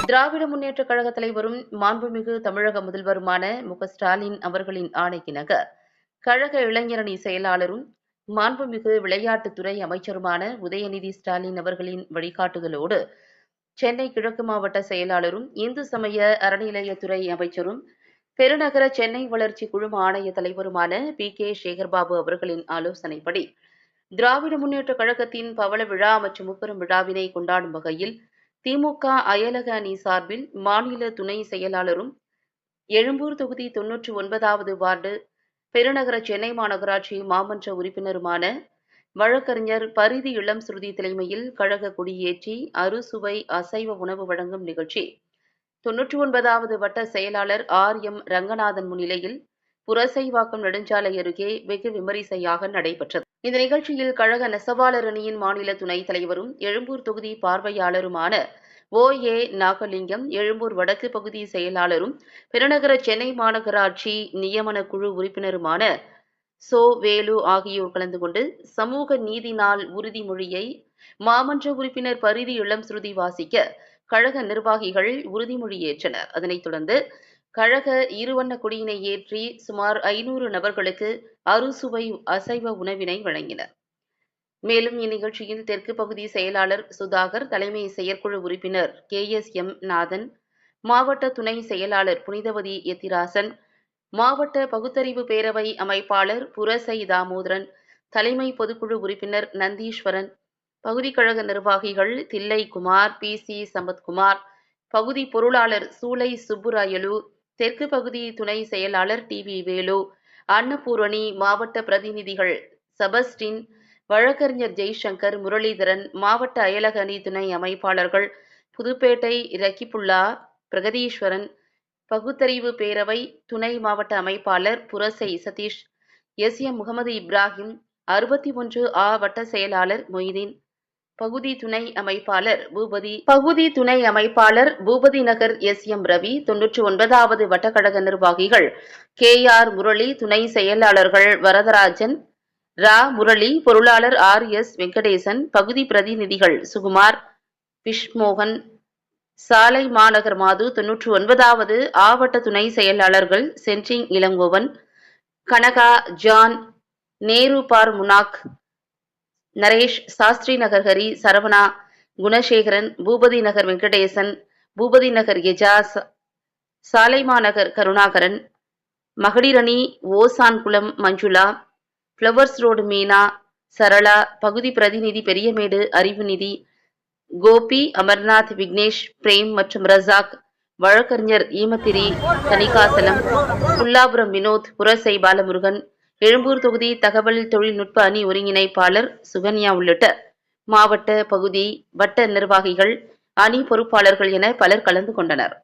திராவிட முன்னேற்றக் கழக தலைவரும் மாண்புமிகு தமிழக முதல்வருமான மு.க.ஸ்டாலின் அவர்களின் ஆணைக்கிணங்க கழக இளைஞரணி செயலாளரும் மாண்புமிகு விளையாட்டுத்துறை அமைச்சருமான உதயநிதி ஸ்டாலின் அவர்களின் வழிகாட்டுதலோடு சென்னை கிழக்கு மாவட்ட செயலாளரும் இந்து சமய அறநிலையத்துறை அமைச்சரும் பெருநகர சென்னை வளர்ச்சி குழும ஆணைய தலைவருமான பி.கே. சேகர்பாபு அவர்களின் ஆலோசனைப்படி திராவிட முன்னேற்றக் கழகத்தின் பவள விழா மற்றும் முப்பெரும் விழாவினை கொண்டாடும் வகையில் திமுக அயலக அணி சார்பில் மாநில துணை செயலாளரும் எழும்பூர் தொகுதி 99வது வார்டு பெருநகர சென்னை மாநகராட்சி மாமன்ற உறுப்பினருமான வழக்கறிஞர் பரிதி இளம் சுருதி தலைமையில் கழக கொடியேற்றி அறுசுவை அசைவ உணவு வழங்கும் நிகழ்ச்சி 99வது வட்ட செயலாளர் ஆர்.எம். ரங்கநாதன் முன்னிலையில் புரசைவாக்கம் நெடுஞ்சாலை அருகே வெகு விமரிசையாக நடைபெற்றது. இந்த நிகழ்ச்சியில் கழக நெசவாளர் அணியின் மாநில துணைத் தலைவரும் எழும்பூர் தொகுதி பார்வையாளருமான ஓ.ஏ. நாகலிங்கம், எழும்பூர் வடக்கு பகுதி செயலாளரும் பெருநகர சென்னை மாநகராட்சி நியமன குழு உறுப்பினருமான சோ. வேலு ஆகியோர் கலந்து கொண்டு சமூக நீதி நாள் உறுதிமொழியை மாமன்ற உறுப்பினர் பரிதி இளம் சுருதி வாசிக்க கழக நிர்வாகிகள் உறுதிமொழி ஏற்றனர். அதனைத் தொடர்ந்து கழக இருவண்ண கொடியினை ஏற்றி சுமார் 500 நபர்களுக்கு அறுசுவை அசைவ உணவினை வழங்கினர். மேலும் இந்நிகழ்ச்சியில் தெற்கு பகுதி செயலாளர் சுதாகர், தலைமை செயற்குழு உறுப்பினர் கே.எஸ்.எம். நாதன், மாவட்ட துணை செயலாளர் புனிதவதி எத்திராசன், மாவட்ட பகுத்தறிவு பேரவை அமைப்பாளர் புரசை தாமோதரன், தலைமை பொதுக்குழு உறுப்பினர் நந்தீஸ்வரன், பகுதி கழக நிர்வாகிகள் தில்லை குமார், பி.சி. சம்பத்குமார், பகுதி பொருளாளர் சூளை சுப்புராயலு, தெற்கு பகுதி துணை செயலாளர் டி.வி. வேலு, அன்னபூரணி, மாவட்ட பிரதிநிதிகள் செபஸ்டின், வழக்கறிஞர் ஜெய்சங்கர், முரளிதரன், மாவட்ட அயலக அணி துணை அமைப்பாளர்கள் புதுப்பேட்டை ரக்கிபுல்லா, பிரகதீஸ்வரன், பகுத்தறிவு பேரவை துணை மாவட்ட அமைப்பாளர் புரசை சதீஷ், எஸ்.எம். முகமது இப்ராஹிம், 61 வட்ட செயலாளர் மொய்தீன், பகுதி துணை அமைப்பாளர் பூபதி நகர் எஸ்.எம். ரவி, 99வது வட்டக்கழக நிர்வாகிகள் கே.ஆர். முரளி, துணை செயலாளர்கள் வரதராஜன், ரா. முரளி, பொருளாளர் ஆர்.எஸ். வெங்கடேசன், பகுதி பிரதிநிதிகள் சுகுமார், விஷ்மோகன், சாலை மாநகர் மாது, 99வது வட்ட துணை செயலாளர்கள் சென்ட்ரிங் இளங்கோவன், கனகா, ஜான், நேரு பார் முனாக், நரேஷ், சாஸ்திரி நகர் ஹரி, சரவணா, குணசேகரன், பூபதி நகர் வெங்கடேசன், பூபதி நகர் எஜாஸ், சாலைமா நகர் கருணாகரன், மகளிரணி ஓசான்குளம் மஞ்சுளா, பிளவர்ஸ் ரோடு மீனா, சரளா, பகுதி பிரதிநிதி பெரியமேடு அறிவுநிதி, கோபி, அமர்நாத், விக்னேஷ், பிரேம் மற்றும் ரசாக், வழக்கறிஞர் ஈமத்திரி தணிகாசலம், புல்லாபுரம் வினோத், புரசை பாலமுருகன், எழும்பூர் தொகுதி தகவல் தொழில்நுட்ப அணி ஒருங்கிணைப்பாளர் சுகன்யா உள்ளிட்ட மாவட்ட, பகுதி, வட்ட நிர்வாகிகள், அணி பொறுப்பாளர்கள் என பலர் கலந்து கொண்டனர்.